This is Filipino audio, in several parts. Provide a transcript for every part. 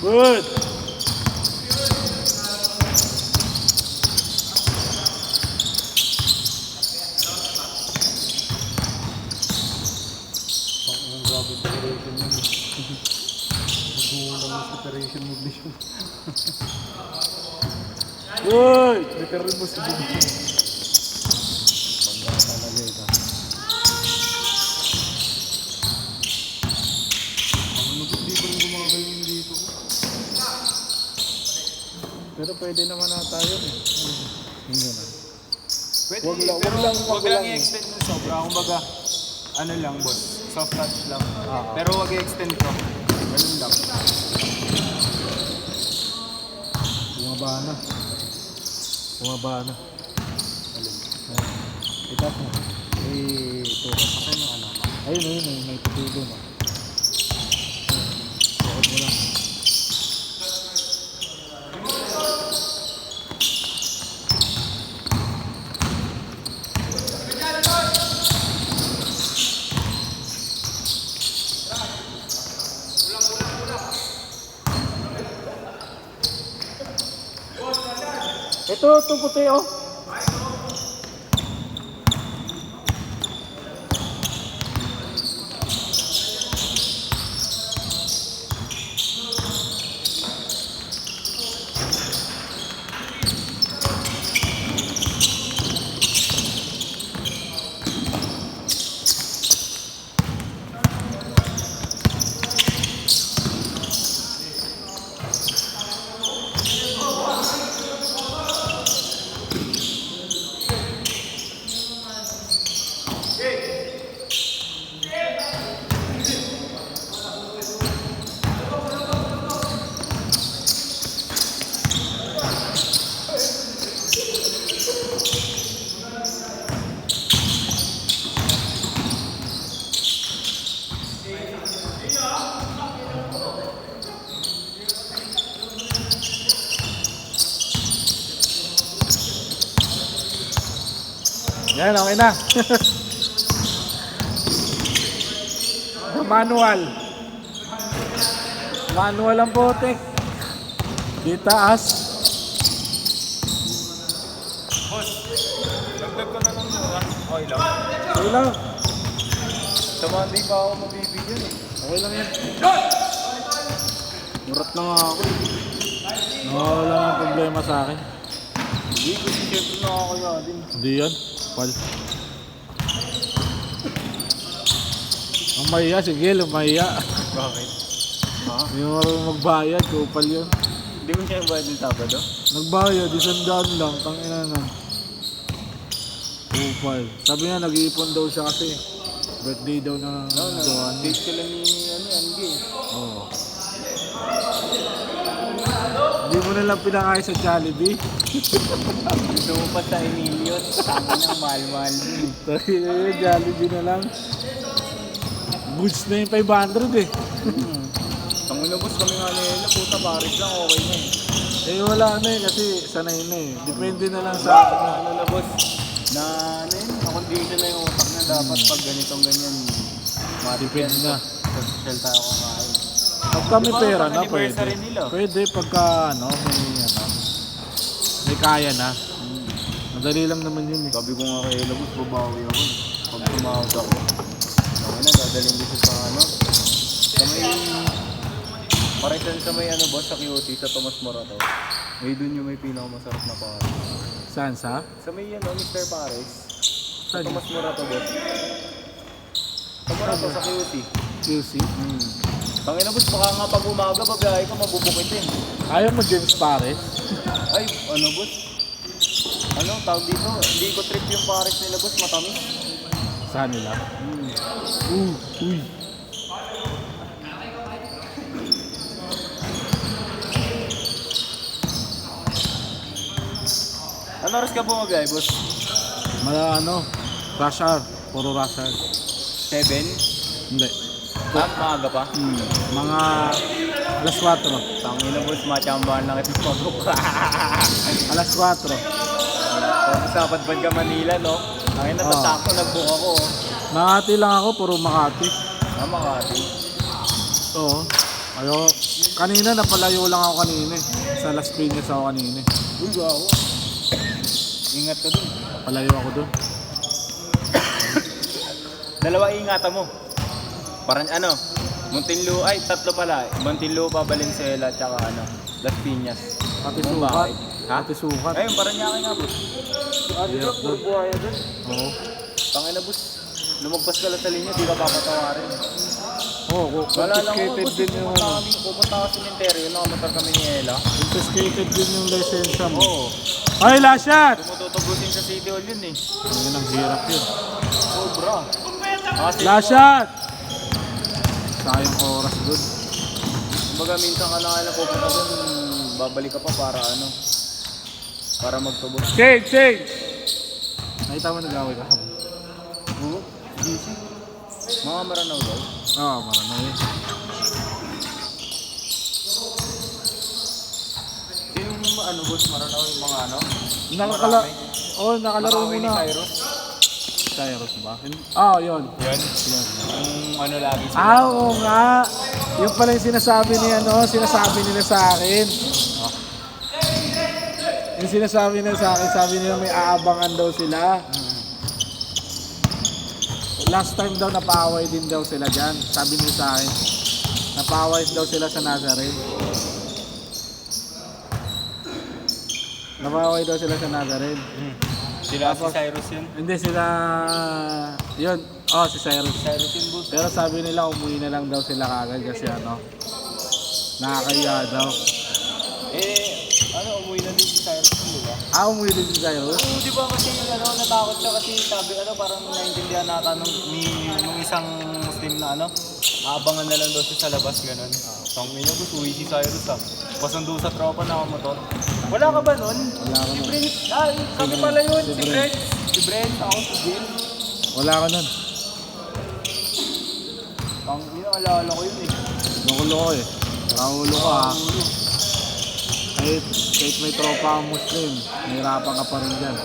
Good. Ang grabe separation yun. Nagbulang yung separation move niya. Good. Literal mo sa bubo. Banda talaga ito. Ang lupit di pa rin gumagaling dito. Pero pwede naman na tayo eh. Hindi na. Pwede, Wag lang i-extend mo sobra. Kumbaga, ano lang boss, soft touch lang. Ah. Pero wag i-extend ko. Ganun lang. Bumaba na. Bumaba na. Alin? Itas mo. Ito. Kasi no, ano. Ayun, may tutulo na. Bakit mo lang. Ito puti oh. Yan, okay na. Manual. Manual ang putik. Di taas. Boss, dagdag ko na ng mura. Okay lang. Okay lang. Sa Monday pa ako mabibigyan eh. Okay lang yan. Murat na nga ako. Wala nang problema sa akin. Hindi, kasi syempre nakakaya din. Hindi yan. Pal. Ang mahiya, sige, lumahiya. Bakit? Ha? Hindi mo marunong magbayad, kupal yun. Hindi mo siya bayad ng Sabado? Nagbayad, 100 lang, tangina na. Kupal. Sabi niya, nag-iipon daw siya kasi. Birthday daw na Joanne. Date ka lang ni Angie. Oo. Hindi mo nalang pinakain sa Jollibee. Gusto mo pa sa Emilio. Tama ng mahal-mahal din. Tangina yun, Jollibee na lang. Goods na yung 500 eh. Tangina boss kami nga nila. Puta baris lang okay na eh. Eh wala na eh, kasi sanay na eh. Depende na lang sa... Ano na boss? Na ano yun? Na-condition na yung utak na dapat pag ganitong ganyan. Depende na. Social tayo kakain. Pagka may Di ba, pera na, anniversary pwede. nila? Pwede pagka may kaya na. Madali lang naman yun eh. Sabi ko nga kay Ella boss, babawi ako. Pag tumawag ako. Ako na, dadaling dito sa ano. Sa may... Parisan sa may ano boss, sa QT, sa Tomas Morato. May dun yung may pinakamasarap na pares. Saan sa? Sa may ano, Mr. Pares. Sa Saan? Tomas Morato boss. Sa Morato, sa QT. QC? Tangina boss, baka nga pag umaga, babiyahe ka, mabubukitin. Ayaw mo James Pares? Ay, ano boss? Ano, tawag dito? Hindi ko trip yung pares nila boss, matamis. Saan nila? Uy. Ano oras ka bumabiyahe boss? Rush hour. Puro rush hour. 7? Hindi. Ah, maaga pa? Mga alas 4. Tangina boss, machambahan lang ito pagbuka. Alas 4. Tapos napadpad ka Manila, no? Tangina, Oo. tasakto, nagbook ako. Makati lang ako, puro Makati. Ah, Makati. Oo. Ayo, kanina napalayo lang ako kanina eh. Sa Las Piñas ako kanina eh. Uy, ako. Ingat ka dun. Napalayo ako doon. Dalawa ingatan mo. Parang ano, Muntinlupa, ay tatlo pala. Muntinlupa, Valenzuela, tsaka ano, Las Piñas. Pati Kung sukat. bakit? Ha? Pati sukat. Ayun, parang niya nga boss. Ate Hirap ko, puro dun. buhaya dun. Oo. Tangina boss, lumagpas ka lang sa linya, di ka papatawarin. Oo, Wala lang ako confiscated boss, din yung ano. pupunta ka sa cemetery, nakamotor kami ni Ella. Confiscated din yung lisensya mo. Oo, Ay, last shot! tumututubusin sa City Hall yun eh. Yun ang hirap yun. Sobra. Kasi Last shot! Sayang oras doon. kumbaga minsan ka na nga lang pupunta dun, babalik ka pa para ano, para magtubos. Change! Nakita mo nag-away ka habang? Oo, gising. Mga maranaw daw. Oo, marami yun. Yung ano boss, maranaw yung mga ano? Nakalaro mo Marami ni na. Cyrus. Cyrus ba? Ah, yun. Yan. Yun. Yung ano lagi sila. Ah, oo nga. Yung pala yung sinasabi nila sa akin. Yung sinasabi nila sa akin, sabi nila may aabangan daw sila. Last time daw napaaway din daw sila dyan. Sabi nila sa akin, napaaway daw sila sa Nazareth. Napaaway daw sila sa Nazareth. Sila si Cyrus yun. Hindi sila, yun, oh si Cyrus. Cyrus yun boss. Pero sabi nila umuwi na lang daw sila kagad kasi ano, nakakaya daw. Ano, umuwi na din si Cyrus yun, di ba? Ah, umuwi din si Cyrus? Oo, di ba kasi ano, natakot siya kasi sabi ano, parang naintindihan nata nung isang Muslim na ano, abangan na lang daw siya sa labas, ganun. Tangin niya boss, uwi si Cyrus ah. Pasundo sa tropa na motor. Wala ka ba nun? Wala ka Si nun. Brent, kami pala yun, Si si Brent. Si Brent, ako si Jill. Wala ka nun. Tangin niya, alala ko yun eh. Nakulo ko eh. Nakaulo ka ha. Kahit may tropa ang Muslim, nahirapan ka pa rin dyan.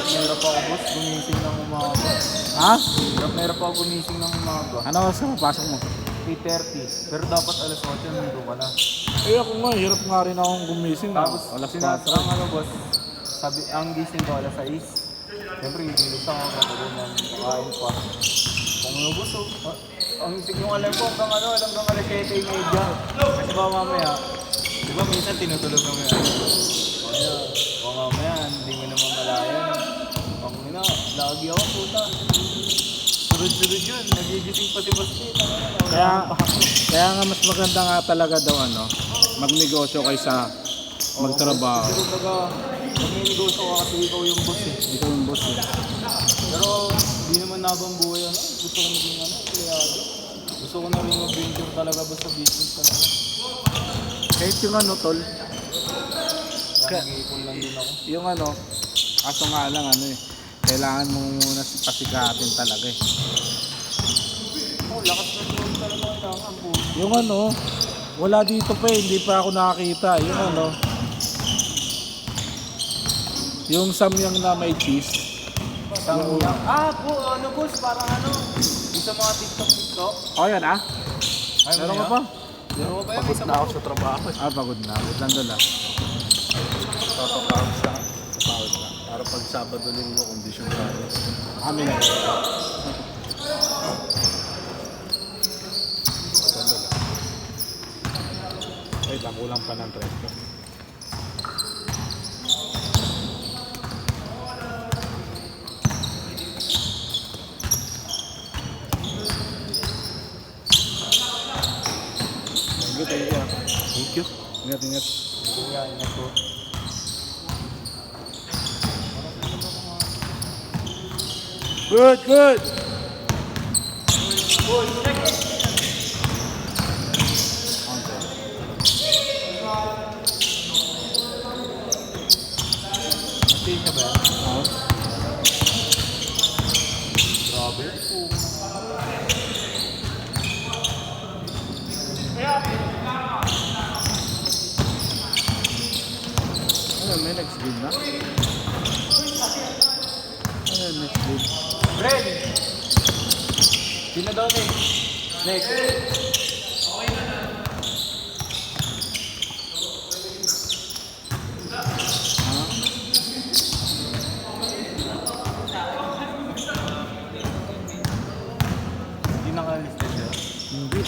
Hirap ako boss, gumising ng umaga. Ha? Hirap ako gumising ng umaga. Ano oras ka papasok mo? 3:30. Pero dapat alas 8 nandun ka na. Eh ako nga, hirap nga rin akong gumising na. Tapos Alas 4. ang ano boss, sabi, ang gising ko alas 6. Siyempre, gigilis ako matulog ng kain pa. Kung ano boss, ang yung alam ko hanggang ano, hanggang alas 7:30. Kasi ba mamaya, di ba minsan tinutulog kami ano? Kaya, mamaya, hindi mo naman malayan. Ang ina, lagi ako puta. Sunod-sunod yun, nagigising pa si boss Pete. Kaya nga mas maganda nga talaga daw ano, magnegosyo kaysa magtrabaho. Pero baga, magninegosyo ka kasi ikaw yung boss eh. Ikaw yung boss eh. Pero hindi naman nabang buhay ano. Gusto ko maging ano, kayado. Gusto ko na rin mag-venture talaga ba sa business talaga. Kahit yung ano tol, Kaya nag-iipon lang din ako. yung ano, kaso nga lang ano eh, kailangan mo muna pasikatin talaga eh. Oh, lakas na doon talaga kailangan po. Yung ano, wala dito pa eh, hindi pa ako nakakita. Yung ano, yung samyang na may cheese. Samyang. Po, ano boss, parang ano, yung sa mga TikTok. Oh yan ah, Ay, meron ka pa? Meron ka ba yan? Pagod na ako sa trabaho. Pagod na. Wait lang doon ah. Tatapawag lang. Tatapawag lang. Para pag Sabado Linggo, kondisyon tayo. Kami na. Sandali. Wait lang, kulang pa ng 30. Thank you. Thank you. Ingat, ingat. Yan, ako. Good. Stay ka ba? Oh. Grabe po. Ano, may next game na? Ano yung next game? Ren! Sino daw next? Next. Hindi nakalista siya. Hindi.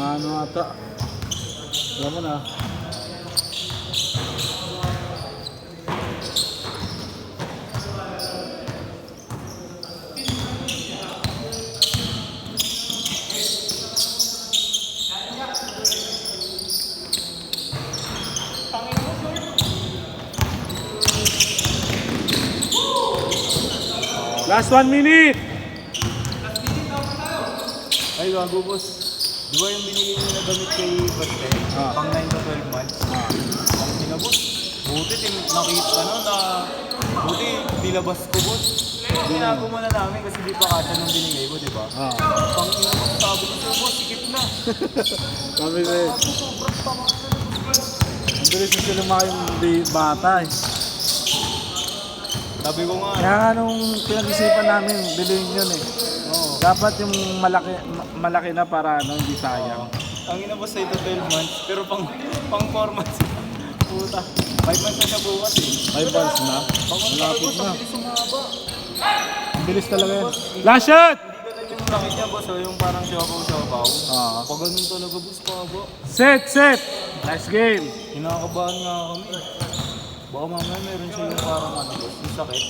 Mga ano ata. Alam mo na. Last 1 minute! Ay, gago boss. Di ba yung binili niyo na gamit kay Baste? Ah. Pang 9 to 12 months. Ang pinabos. Buti, nakita buti, nilabas ko boss. Tinago mo na namin kasi di pa kasya nung binigay ko, di ba? Ah. Pang inabos, sabi ko sa'yo boss, sikip na. Sabi ko eh. Sobrang tama na boss. Ang bilis na sila mga yung bata eh. Sabi ko nga, Kaya nga nung pinag-isipan namin, bilhin yun eh. oo. Dapat yung malaki na para ano, hindi sayang. Ang inabos sa'yo to 12 months, pero pang 4 months. Puta, 5 months na siya bukas eh. 5 months na. Malapit Boss, na. ang bilis sumaba. Ang bilis talaga yun. Last shot! Hindi ganun yung rakit niya boss, yung parang siopaw-siopaw. Ah. Pag ganun talaga boss, pabo. Set! Last game. Kinakabahan nga kami. Baka mamaya meron siya yung parang ano boss, yung sakit.